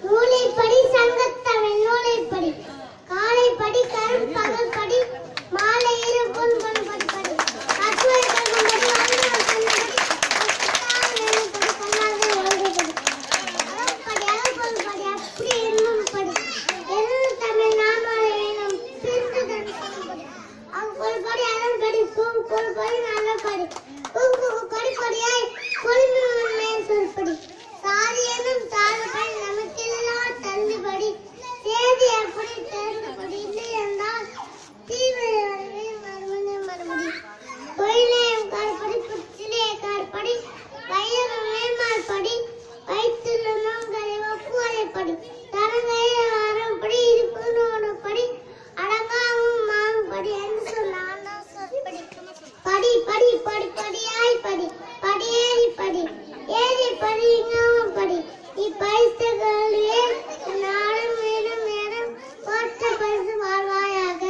நூலைப்படி சங்கத்தமிழ் நூலைப்படி காலைப்படி கரும் பகல் படி மாலை இரு பொன் பொன் படி படி அசுவை கல்படி வாழ்நாள் கண்ணபடி அசுத்தானேனு படி கண்ணாது வாழ்ந்தபடி அகப்படி அகப்பொன் படி அப்படி என்னும் படி என்னும் தமிழ் நாமாலை வேணும் பிரிந்துதன் படி அகப்பொன் படி அதன் படி பூம் பொன் படி நல்ல படி பூங்கு கொடி கொடியாய் கொள்ளுமே சொல்படி சாதி என்னும் தாழ்படி நமக்கெல்லாம் தள்ளுபடி சேதி எப்படி தேர்ந்தபடி இல்லை என்றால் தீவிர மறுபடி பொயிலேயும் காற்படி புற்றிலே காற்படி வையகம் மேம்பால் படி வைத்துள்ள நோங்களை ஒப்புவரைப்படி தரங்கைய வரம்படி இருப்பு படி அடங்காவும் மாங்குபடி என்று சொன்னான் படி படி படி படியாய் படி படியேறி படி ஏறி படி இங்கவும் படி நீ படித்த கல்வியே நாடும் மேலும் மேலும் போற்ற பரிசு வாழ்வாயாக.